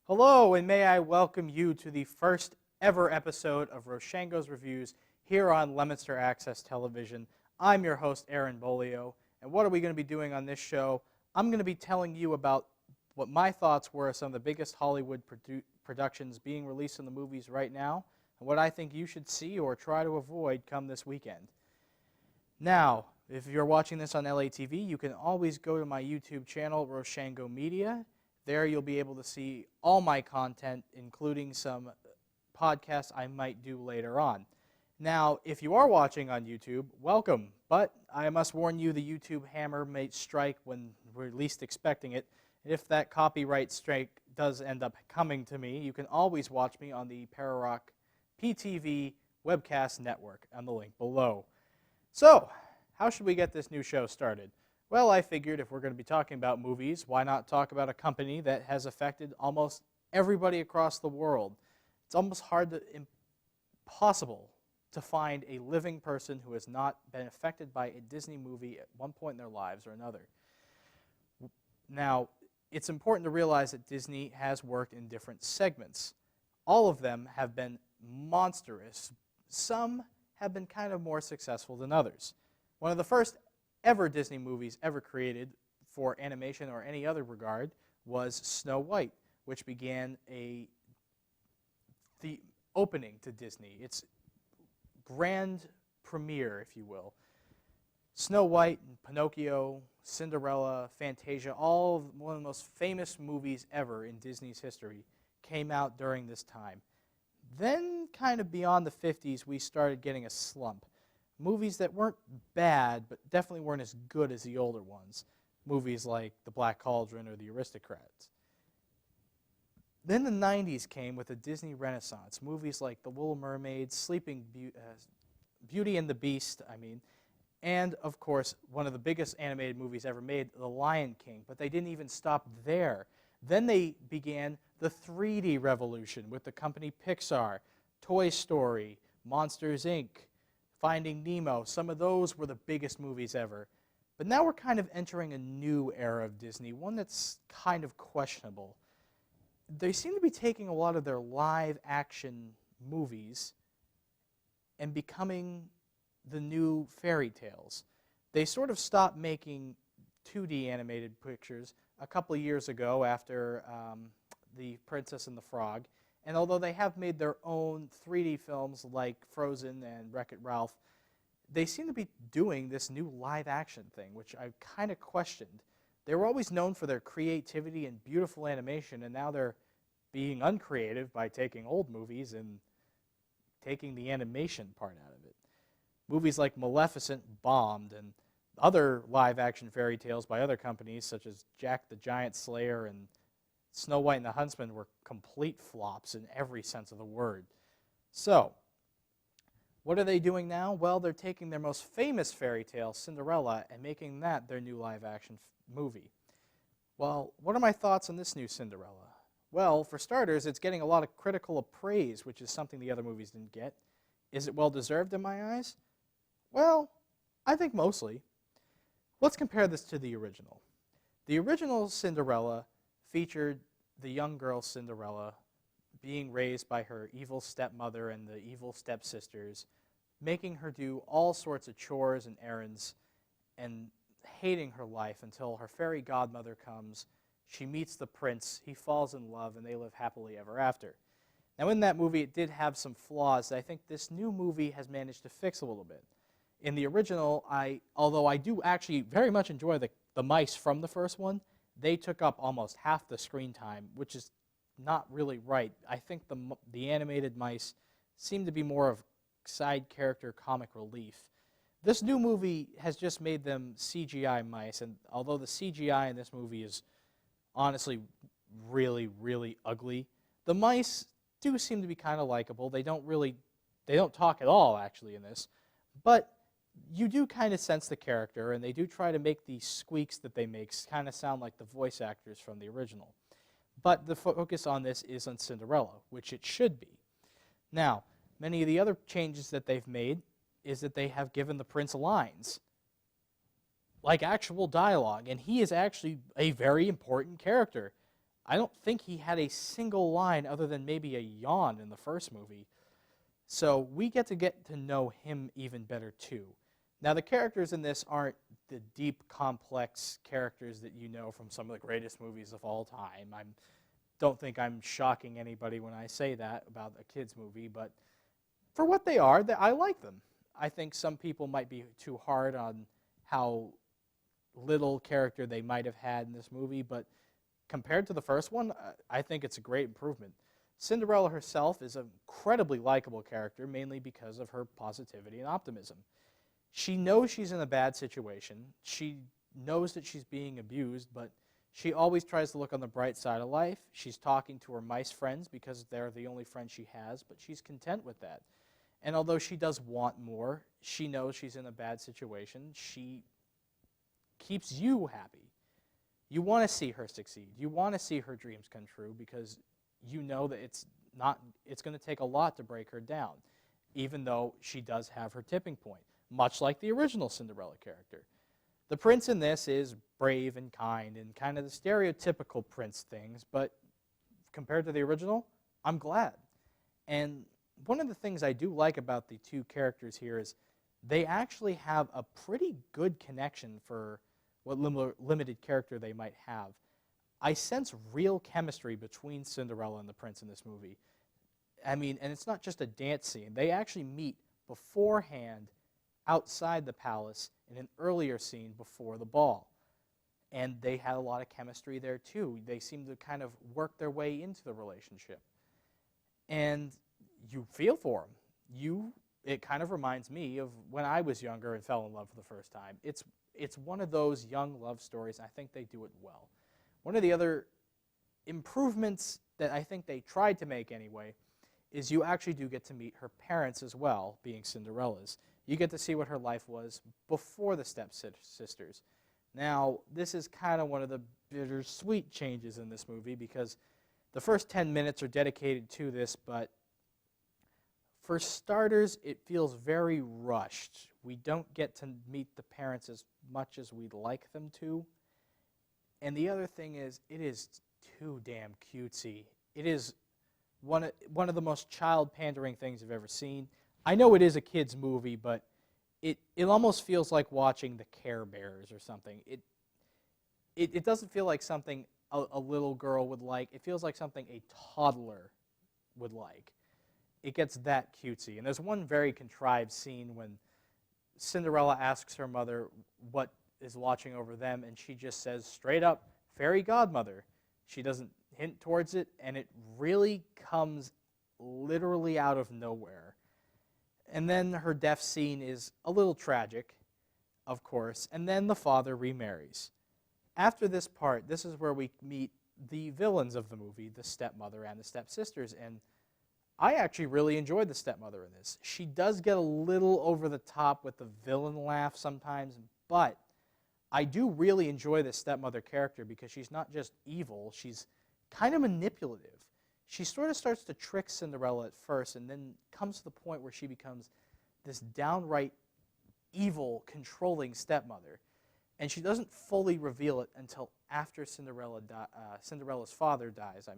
Hello, and may I welcome you to the first ever episode of Roshangos Reviews here on Leominster Access Television. I'm your host, Aaron Bolio, and what are we going to be doing on this show? I'm going to be telling you about what my thoughts were of some of the biggest Hollywood productions being released in the movies right now, and what I think you should see or try to avoid come this weekend. Now, if you're watching this on LATV, you can always go to my YouTube channel, Roshango Media. There you'll be able to see all my content, including some podcasts I might do later on. Now, if you are watching on YouTube, welcome, but I must warn you the YouTube hammer may strike when we're least expecting it. If that copyright strike does end up coming to me, you can always watch me on the Pararock PTV webcast network on the link below. So, how should we get this new show started? Well, I figured if we're going to be talking about movies, why not talk about a company that has affected almost everybody across the world? It's almost impossible to find a living person who has not been affected by a Disney movie at one point in their lives or another. Now, it's important to realize that Disney has worked in different segments. All of them have been monstrous. Some have been kind of more successful than others. One of the first ever Disney movies ever created for animation or any other regard was Snow White, which began the opening to Disney. Its grand premiere, if you will. Snow White, Pinocchio, Cinderella, Fantasia, one of the most famous movies ever in Disney's history came out during this time. Then, kind of beyond the 50s, we started getting a slump. Movies that weren't bad, but definitely weren't as good as the older ones. Movies like The Black Cauldron or The Aristocrats. Then the 90s came with a Disney Renaissance. Movies like The Little Mermaid, Beauty and the Beast, and, of course, one of the biggest animated movies ever made, The Lion King. But they didn't even stop there. Then they began the 3D revolution with the company Pixar, Toy Story, Monsters, Inc., Finding Nemo. Some of those were the biggest movies ever. But now we're kind of entering a new era of Disney, one that's kind of questionable. They seem to be taking a lot of their live-action movies and becoming the new fairy tales. They sort of stopped making 2D animated pictures a couple of years ago after The Princess and the Frog. And although they have made their own 3D films like Frozen and Wreck-It Ralph, they seem to be doing this new live-action thing, which I kind of questioned. They were always known for their creativity and beautiful animation, and now they're being uncreative by taking old movies and taking the animation part out of it. Movies like Maleficent bombed, and other live-action fairy tales by other companies, such as Jack the Giant Slayer and Snow White and the Huntsman, were complete flops in every sense of the word. So, what are they doing now? Well, they're taking their most famous fairy tale, Cinderella, and making that their new live-action movie. Well, what are my thoughts on this new Cinderella? Well, for starters, it's getting a lot of critical praise, which is something the other movies didn't get. Is it well-deserved in my eyes? Well, I think mostly. Let's compare this to the original. The original Cinderella featured the young girl Cinderella being raised by her evil stepmother and the evil stepsisters, making her do all sorts of chores and errands and hating her life until her fairy godmother comes. She meets the prince, he falls in love, and they live happily ever after. Now, in that movie, it did have some flaws that I think this new movie has managed to fix a little bit. In the original, although I do actually very much enjoy the mice from the first one, they took up almost half the screen time, which is not really right. I think the animated mice seem to be more of side character comic relief. This new movie has just made them CGI mice, and although the CGI in this movie is honestly really, really ugly, the mice do seem to be kind of likable. They don't talk at all, actually, in this, but you do kind of sense the character, and they do try to make the squeaks that they make kind of sound like the voice actors from the original. But the focus on this is on Cinderella, which it should be. Now, many of the other changes that they've made is that they have given the prince lines. like actual dialogue, and he is actually a very important character. I don't think he had a single line other than maybe a yawn in the first movie. So we get to know him even better too. Now the characters in this aren't the deep, complex characters that you know from some of the greatest movies of all time. I don't think I'm shocking anybody when I say that about a kids movie, but for what they are, I like them. I think some people might be too hard on how little character they might have had in this movie, but compared to the first one, I think it's a great improvement. Cinderella herself is an incredibly likable character, mainly because of her positivity and optimism. She knows she's in a bad situation. She knows that she's being abused, but she always tries to look on the bright side of life. She's talking to her mice friends because they're the only friends she has, but she's content with that. And although she does want more, she knows she's in a bad situation. She keeps you happy. You want to see her succeed. You want to see her dreams come true because you know that it's going to take a lot to break her down, even though she does have her tipping point, much like the original Cinderella character. The prince in this is brave and kind and kind of the stereotypical prince things, but compared to the original, I'm glad. And one of the things I do like about the two characters here is they actually have a pretty good connection for what limited character they might have. I sense real chemistry between Cinderella and the prince in this movie. I mean, and it's not just a dance scene. They actually meet beforehand outside the palace in an earlier scene before the ball. And they had a lot of chemistry there too. They seem to kind of work their way into the relationship. And you feel for them. It kind of reminds me of when I was younger and fell in love for the first time. It's one of those young love stories, and I think they do it well. One of the other improvements that I think they tried to make anyway is you actually do get to meet her parents as well, being Cinderella's. You get to see what her life was before the stepsisters. Now, this is kind of one of the bittersweet changes in this movie because the first 10 minutes are dedicated to this, but for starters, it feels very rushed. We don't get to meet the parents as much as we'd like them to. And the other thing is, it is too damn cutesy. It is one of the most child-pandering things I've ever seen. I know it is a kid's movie, but it almost feels like watching the Care Bears or something. It doesn't feel like something a little girl would like. It feels like something a toddler would like. It gets that cutesy. And there's one very contrived scene when Cinderella asks her mother what is watching over them, and she just says straight up, fairy godmother. She doesn't hint towards it, and it really comes literally out of nowhere. And then her death scene is a little tragic, of course, and then the father remarries. After this part, this is where we meet the villains of the movie, the stepmother and the stepsisters, and I actually really enjoyed the stepmother in this. She does get a little over the top with the villain laugh sometimes, but I do really enjoy this stepmother character because she's not just evil, she's kind of manipulative. She sort of starts to trick Cinderella at first and then comes to the point where she becomes this downright evil, controlling stepmother. And she doesn't fully reveal it until after Cinderella's father dies,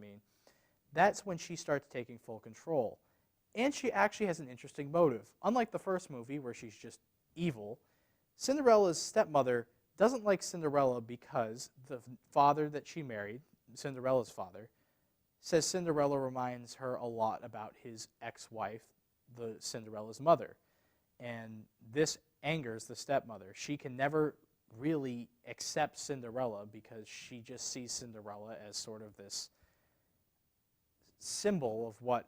That's when she starts taking full control. And she actually has an interesting motive. Unlike the first movie where she's just evil, Cinderella's stepmother doesn't like Cinderella because the father that she married, Cinderella's father, says Cinderella reminds her a lot about his ex-wife, Cinderella's mother. And this angers the stepmother. She can never really accept Cinderella because she just sees Cinderella as sort of this symbol of what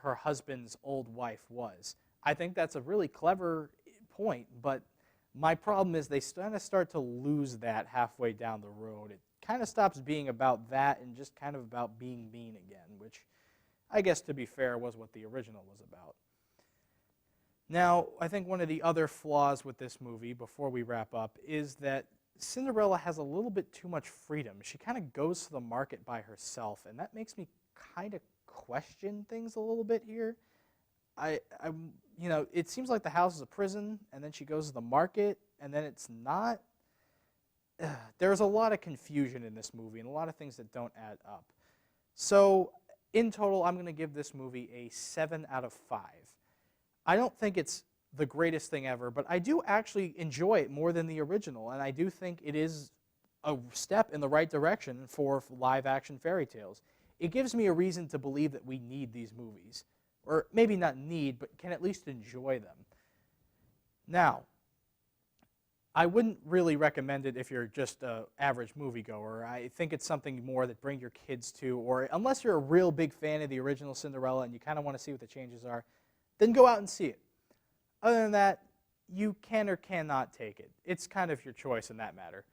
her husband's old wife was. I think that's a really clever point, but my problem is they kind of start to lose that halfway down the road. It kind of stops being about that and just kind of about being mean again, which I guess, to be fair, was what the original was about. Now, I think one of the other flaws with this movie, before we wrap up, is that Cinderella has a little bit too much freedom. She kind of goes to the market by herself, and that makes me kind of question things a little bit here. It seems like the house is a prison, and then she goes to the market, and then it's not. there's a lot of confusion in this movie and a lot of things that don't add up. So in total, I'm going to give this movie a 7 out of 5. I don't think it's the greatest thing ever, but I do actually enjoy it more than the original, and I do think it is a step in the right direction for live-action fairy tales. It gives me a reason to believe that we need these movies, or maybe not need, but can at least enjoy them. Now, I wouldn't really recommend it if you're just an average moviegoer. I think it's something more that bring your kids to, or unless you're a real big fan of the original Cinderella and you kind of want to see what the changes are, then go out and see it. Other than that, you can or cannot take it. It's kind of your choice in that matter.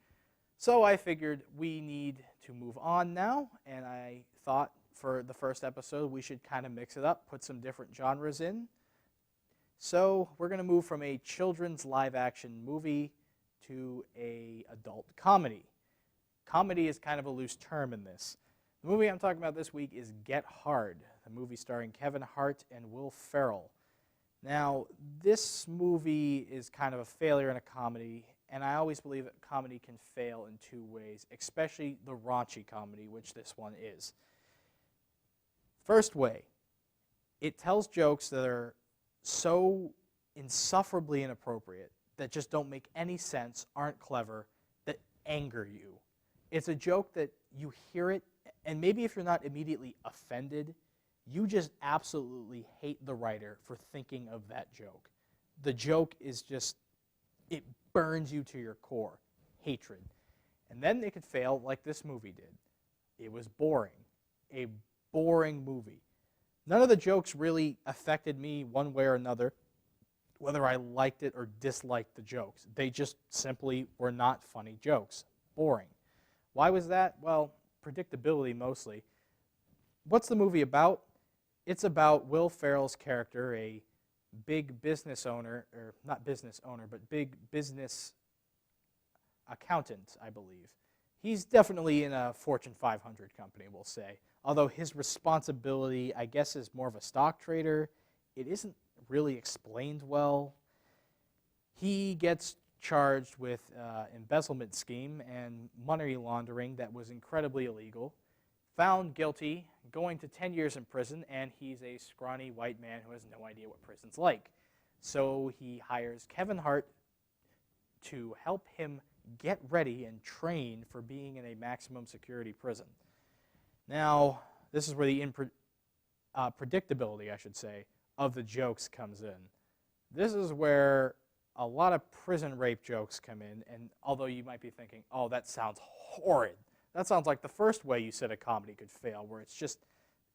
So I figured we need to move on now, and I thought for the first episode we should kind of mix it up, put some different genres in. So we're going to move from a children's live-action movie to a adult comedy. Comedy is kind of a loose term in this. The movie I'm talking about this week is Get Hard, the movie starring Kevin Hart and Will Ferrell. Now, this movie is kind of a failure in a comedy, and I always believe that comedy can fail in two ways, especially the raunchy comedy, which this one is. First way, it tells jokes that are so insufferably inappropriate that just don't make any sense, aren't clever, that anger you. It's a joke that you hear it, and maybe if you're not immediately offended, you just absolutely hate the writer for thinking of that joke. The joke is just, it burns you to your core, hatred. And then it could fail like this movie did. It was boring, a boring movie. None of the jokes really affected me one way or another, whether I liked it or disliked the jokes. They just simply were not funny jokes. Boring. Why was that? Well, predictability mostly. What's the movie about? It's about Will Ferrell's character, a big business owner, or not business owner, but big business accountant, I believe. He's definitely in a Fortune 500 company, we'll say. Although his responsibility, I guess, is more of a stock trader. It isn't really explained well. He gets charged with embezzlement scheme and money laundering that was incredibly illegal. Found guilty, going to 10 years in prison, and he's a scrawny white man who has no idea what prison's like. So he hires Kevin Hart to help him get ready and train for being in a maximum security prison. Now, this is where the predictability, I should say, of the jokes comes in. This is where a lot of prison rape jokes come in, and although you might be thinking, oh, that sounds horrid. That sounds like the first way you said a comedy could fail, where it's just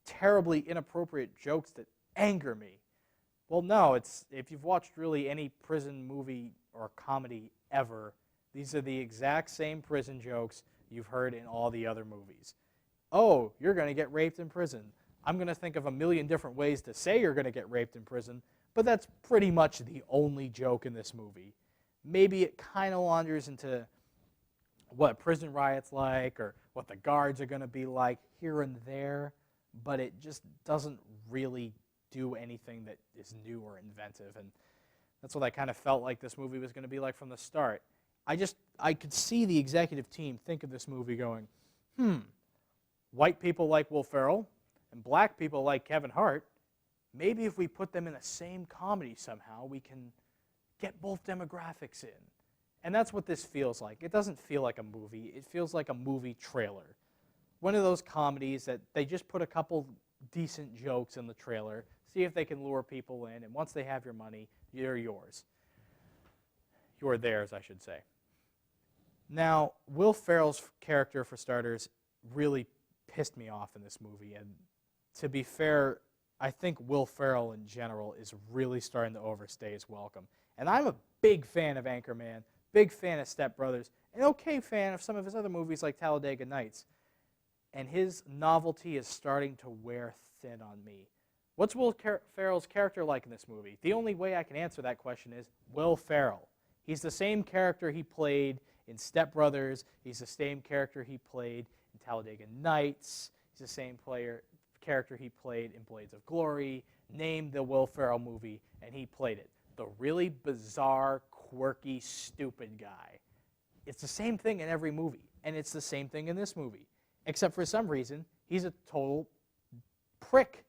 terribly inappropriate jokes that anger me. Well, no, it's if you've watched really any prison movie or comedy ever, these are the exact same prison jokes you've heard in all the other movies. Oh, you're going to get raped in prison. I'm going to think of a million different ways to say you're going to get raped in prison, but that's pretty much the only joke in this movie. Maybe it kind of wanders into what prison riot's like or what the guards are going to be like here and there, but it just doesn't really do anything that is new or inventive, and that's what I kind of felt like this movie was going to be like from the start. I could see the executive team think of this movie going, white people like Will Ferrell and black people like Kevin Hart, maybe if we put them in the same comedy somehow, we can get both demographics in. And that's what this feels like. It doesn't feel like a movie. It feels like a movie trailer. One of those comedies that they just put a couple decent jokes in the trailer, see if they can lure people in, and once they have your money, you're yours. You're theirs, I should say. Now, Will Ferrell's character, for starters, really pissed me off in this movie. And to be fair, I think Will Ferrell in general is really starting to overstay his welcome. And I'm a big fan of Anchorman, big fan of Step Brothers, an okay fan of some of his other movies like Talladega Nights. And his novelty is starting to wear thin on me. What's Will Ferrell's character like in this movie? The only way I can answer that question is Will Ferrell. He's the same character he played in Step Brothers. He's the same character he played in Talladega Nights. He's the same character he played in Blades of Glory. Name the Will Ferrell movie, and he played it. The really bizarre, quirky, stupid guy. it's the same thing in every movie, and it's the same thing in this movie, except for some reason, he's a total prick.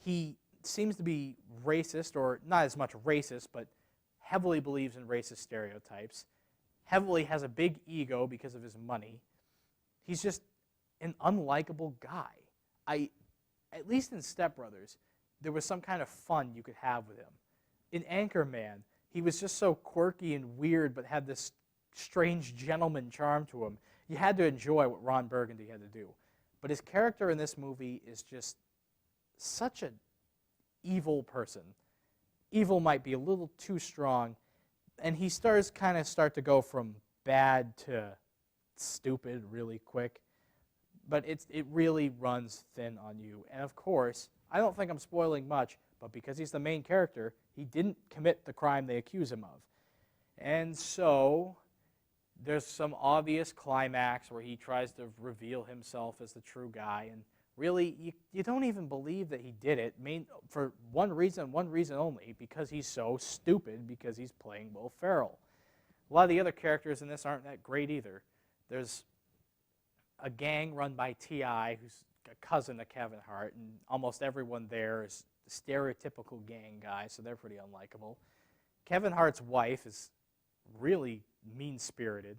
He seems to be racist, or not as much racist, but heavily believes in racist stereotypes, heavily has a big ego because of his money. He's just an unlikable guy. At least in Step Brothers, there was some kind of fun you could have with him. In Anchorman, he was just so quirky and weird, but had this strange gentleman charm to him. You had to enjoy what Ron Burgundy had to do. But his character in this movie is just such an evil person. Evil might be a little too strong, and he start to go from bad to stupid really quick. But it really runs thin on you. And of course, I don't think I'm spoiling much, but because he's the main character, he didn't commit the crime they accuse him of. And so there's some obvious climax where he tries to reveal himself as the true guy, and really, you don't even believe that he did it, for one reason only, because he's so stupid, because he's playing Will Ferrell. A lot of the other characters in this aren't that great either. There's a gang run by T.I., who's a cousin of Kevin Hart, and almost everyone there is stereotypical gang guys, so they're pretty unlikable. Kevin Hart's wife is really mean-spirited.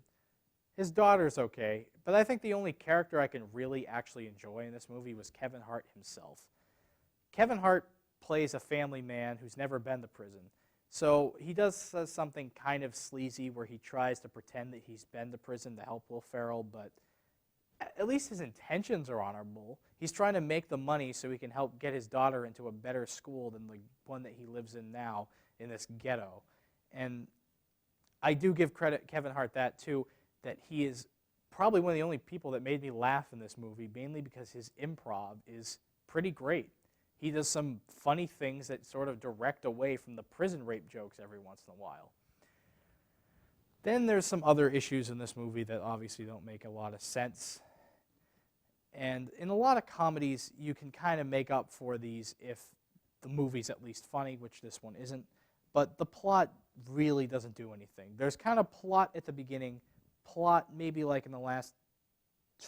His daughter's okay, but I think the only character I can really actually enjoy in this movie was Kevin Hart himself. Kevin Hart plays a family man who's never been to prison, so he does something kind of sleazy where he tries to pretend that he's been to prison to help Will Ferrell, but at least his intentions are honorable. He's trying to make the money so he can help get his daughter into a better school than the one that he lives in now, in this ghetto. And I do give credit Kevin Hart that too, that he is probably one of the only people that made me laugh in this movie, mainly because his improv is pretty great. He does some funny things that sort of direct away from the prison rape jokes every once in a while. Then there's some other issues in this movie that obviously don't make a lot of sense. And in a lot of comedies, you can kind of make up for these if the movie's at least funny, which this one isn't. But the plot really doesn't do anything. There's kind of plot at the beginning, plot maybe like in the last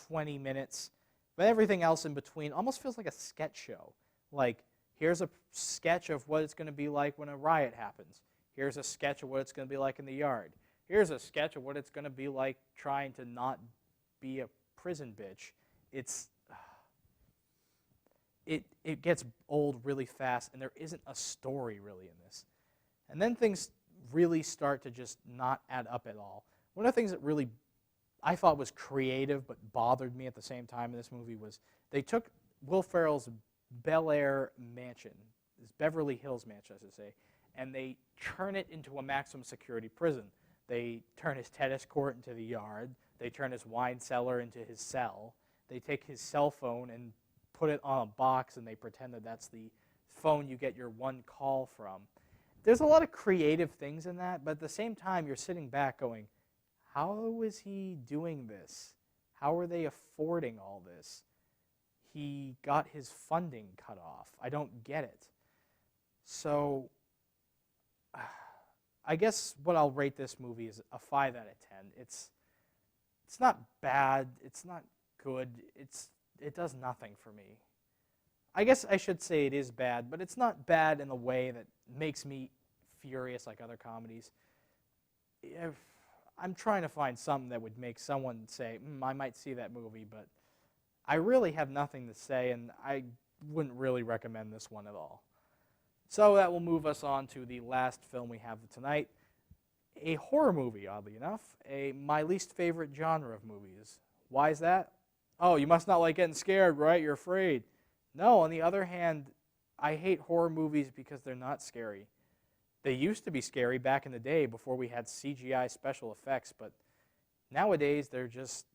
20 minutes, but everything else in between almost feels like a sketch show. Like, here's a sketch of what it's going to be like when a riot happens. Here's a sketch of what it's going to be like in the yard. Here's a sketch of what it's going to be like trying to not be a prison bitch. It gets old really fast, and there isn't a story really in this. And then things really start to just not add up at all. One of the things that really I thought was creative but bothered me at the same time in this movie was they took Will Ferrell's Bel Air mansion, this Beverly Hills mansion, I should say, and they turn it into a maximum security prison. They turn his tennis court into the yard. They turn his wine cellar into his cell. They take his cell phone and put it on a box, and they pretend that that's the phone you get your one call from. There's a lot of creative things in that, but at the same time, you're sitting back going, how is he doing this? How are they affording all this? He got his funding cut off. I don't get it. So I guess what I'll rate this movie is a 5 out of 10. It's not bad. It's not good. It does nothing for me. I guess I should say it is bad, but it's not bad in a way that makes me furious like other comedies. I'm trying to find something that would make someone say, I might see that movie, but I really have nothing to say, and I wouldn't really recommend this one at all. So that will move us on to the last film we have tonight, a horror movie, oddly enough, my least favorite genre of movies. Why is that? Oh, you must not like getting scared, right? You're afraid. No, on the other hand, I hate horror movies because they're not scary. They used to be scary back in the day before we had CGI special effects, but nowadays they're just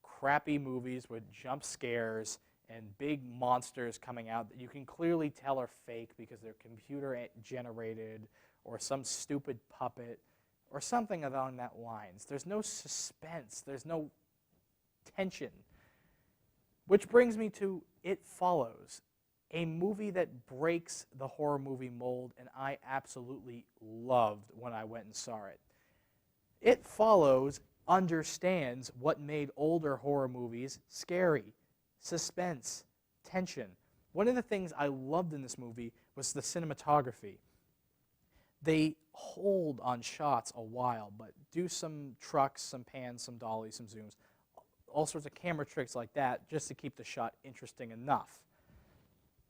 crappy movies with jump scares and big monsters coming out that you can clearly tell are fake because they're computer generated or some stupid puppet or something along that lines. There's no suspense. There's no tension. Which brings me to It Follows, a movie that breaks the horror movie mold, and I absolutely loved when I went and saw it. It Follows understands what made older horror movies scary: suspense, tension. One of the things I loved in this movie was the cinematography. They hold on shots a while, but do some trucks, some pans, some dollies, some zooms, all sorts of camera tricks like that just to keep the shot interesting enough.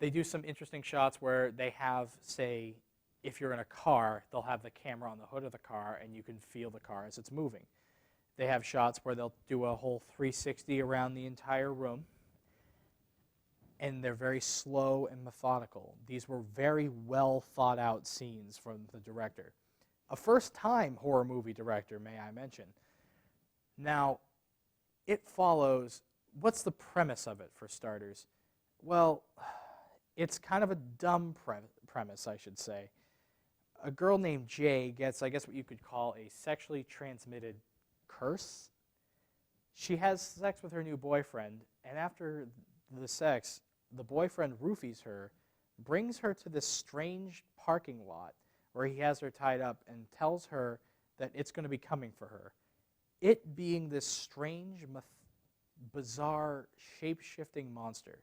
They do some interesting shots where they have, say, if you're in a car, they'll have the camera on the hood of the car and you can feel the car as it's moving. They have shots where they'll do a whole 360 around the entire room, and they're very slow and methodical. These were very well thought out scenes from the director. A first-time horror movie director, may I mention. Now, It Follows, what's the premise of it, for starters? Well, it's kind of a dumb premise, I should say. A girl named Jay gets, I guess what you could call a sexually transmitted curse. She has sex with her new boyfriend, and after the sex, the boyfriend roofies her, brings her to this strange parking lot where he has her tied up and tells her that it's going to be coming for her. It being this strange, bizarre, shape-shifting monster.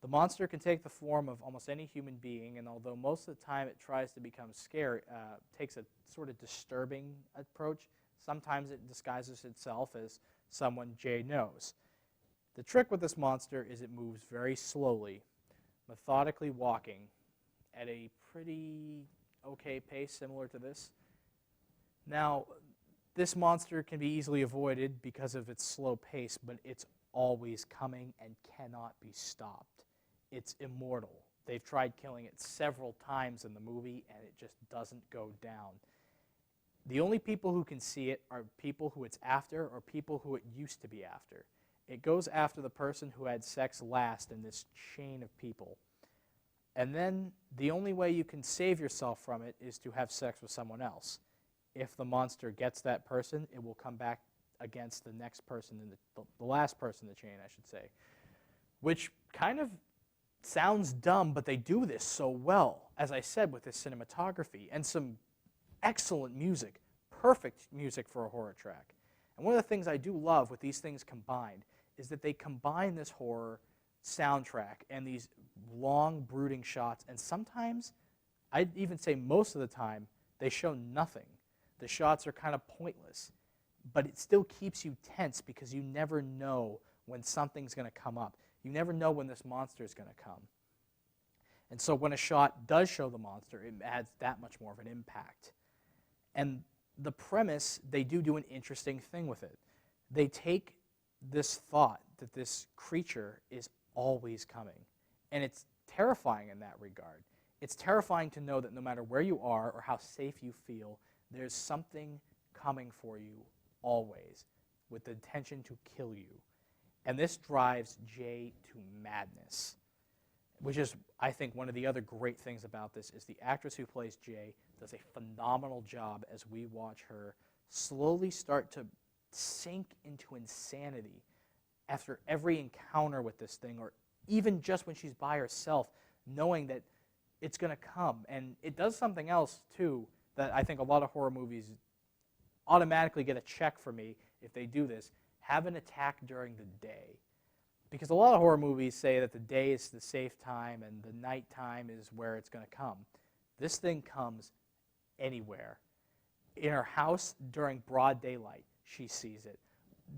The monster can take the form of almost any human being, and although most of the time it tries to become scary, takes a sort of disturbing approach, sometimes it disguises itself as someone Jay knows. The trick with this monster is it moves very slowly, methodically walking at a pretty okay pace, similar to this. Now, this monster can be easily avoided because of its slow pace, but it's always coming and cannot be stopped. It's immortal. They've tried killing it several times in the movie, and it just doesn't go down. The only people who can see it are people who it's after or people who it used to be after. It goes after the person who had sex last in this chain of people. And then the only way you can save yourself from it is to have sex with someone else. If the monster gets that person, it will come back against the next person, in the last person in the chain, I should say. Which kind of sounds dumb, but they do this so well, as I said, with this cinematography and some excellent music, perfect music for a horror track. And one of the things I do love with these things combined is that they combine this horror soundtrack and these long, brooding shots, and sometimes, I'd even say most of the time, they show nothing. The shots are kind of pointless, but it still keeps you tense because you never know when something's going to come up. You never know when this monster is going to come. And so when a shot does show the monster, it adds that much more of an impact. And the premise, they do an interesting thing with it. They take this thought that this creature is always coming, and it's terrifying in that regard. It's terrifying to know that no matter where you are or how safe you feel, there's something coming for you always with the intention to kill you. And this drives Jay to madness, which is, I think, one of the other great things about this is the actress who plays Jay does a phenomenal job as we watch her slowly start to sink into insanity after every encounter with this thing, or even just when she's by herself, knowing that it's going to come. And it does something else, too, that I think a lot of horror movies automatically get a check for me if they do this: have an attack during the day. Because a lot of horror movies say that the day is the safe time and the nighttime is where it's going to come. This thing comes anywhere. In her house during broad daylight, she sees it.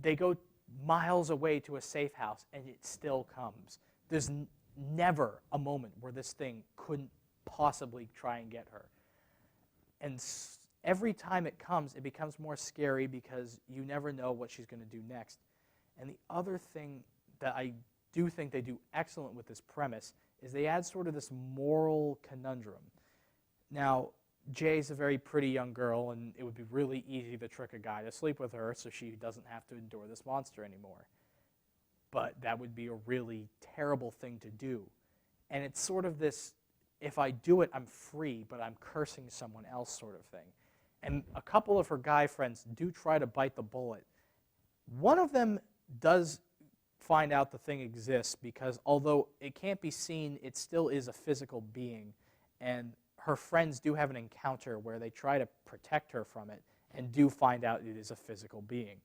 They go miles away to a safe house and it still comes. There's never a moment where this thing couldn't possibly try and get her. And every time it comes, it becomes more scary because you never know what she's going to do next. And the other thing that I do think they do excellent with this premise is they add sort of this moral conundrum. Now, Jay's a very pretty young girl, and it would be really easy to trick a guy to sleep with her so she doesn't have to endure this monster anymore. But that would be a really terrible thing to do. And it's sort of this, if I do it, I'm free, but I'm cursing someone else sort of thing. And a couple of her guy friends do try to bite the bullet. One of them does find out the thing exists because although it can't be seen, it still is a physical being. And her friends do have an encounter where they try to protect her from it, and do find out it is a physical being.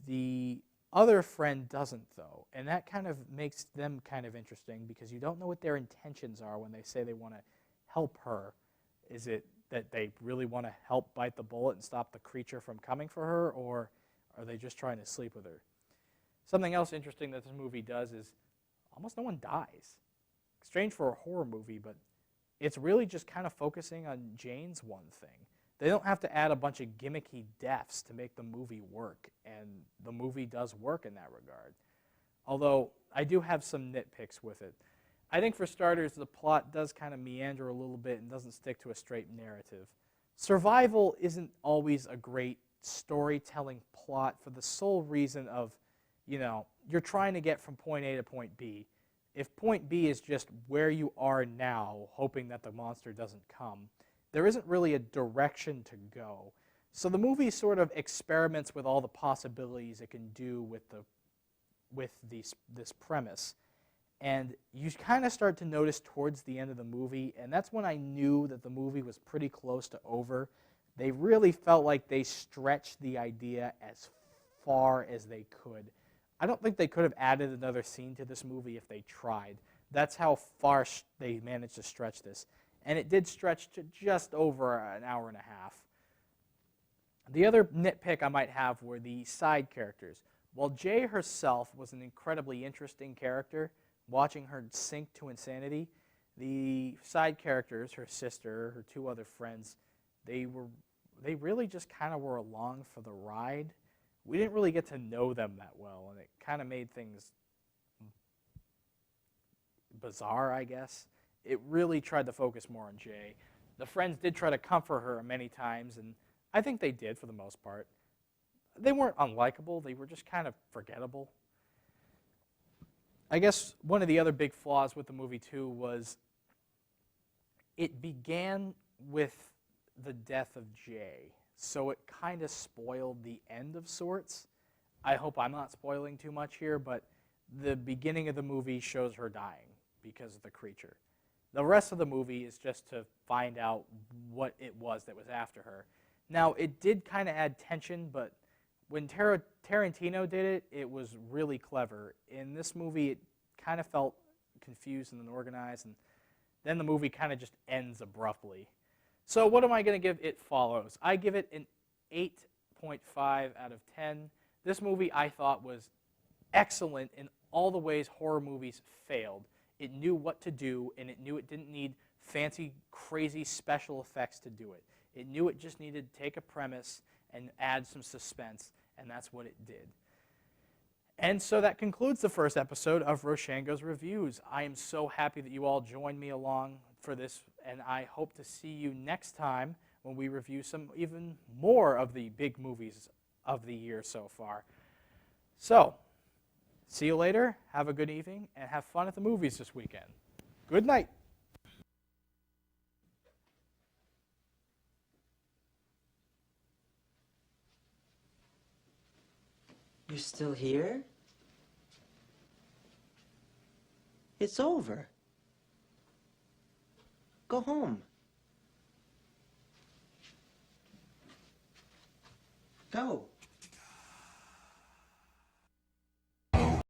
The other friend doesn't, though, and that kind of makes them kind of interesting because you don't know what their intentions are when they say they want to help her. Is it that they really want to help bite the bullet and stop the creature from coming for her, or are they just trying to sleep with her? Something else interesting that this movie does is almost no one dies. Strange for a horror movie, but it's really just kind of focusing on Jane's one thing. They don't have to add a bunch of gimmicky deaths to make the movie work, and the movie does work in that regard. Although, I do have some nitpicks with it. I think for starters, the plot does kind of meander a little bit and doesn't stick to a straight narrative. Survival isn't always a great storytelling plot for the sole reason of, you know, you're trying to get from point A to point B. If point B is just where you are now, hoping that the monster doesn't come, there isn't really a direction to go. So the movie sort of experiments with all the possibilities it can do with this premise. And you kind of start to notice towards the end of the movie, and that's when I knew that the movie was pretty close to over. They really felt like they stretched the idea as far as they could. I don't think they could have added another scene to this movie if they tried. That's how far they managed to stretch this. And it did stretch to just over an hour and a half. The other nitpick I might have were the side characters. While Jay herself was an incredibly interesting character, watching her sink to insanity, the side characters, her sister, her two other friends, they really just kind of were along for the ride. We didn't really get to know them that well, and it kind of made things bizarre, I guess. It really tried to focus more on Jay. The friends did try to comfort her many times, and I think they did for the most part. They weren't unlikable, they were just kind of forgettable. I guess one of the other big flaws with the movie, too, was it began with the death of Jay. So it kind of spoiled the end of sorts. I hope I'm not spoiling too much here, but the beginning of the movie shows her dying because of the creature. The rest of the movie is just to find out what it was that was after her. Now, it did kind of add tension, but when Tarantino did it, it was really clever. In this movie, it kind of felt confused and unorganized, and then the movie kind of just ends abruptly. So what am I going to give It Follows? I give it an 8.5 out of 10. This movie, I thought, was excellent in all the ways horror movies failed. It knew what to do, and it knew it didn't need fancy, crazy special effects to do it. It knew it just needed to take a premise and add some suspense, and that's what it did. And so that concludes the first episode of Roshangos Reviews. I am so happy that you all joined me along for this, and I hope to see you next time when we review some even more of the big movies of the year so far. So, see you later, have a good evening, and have fun at the movies this weekend. Good night. You're still here? It's over. Go home. Go.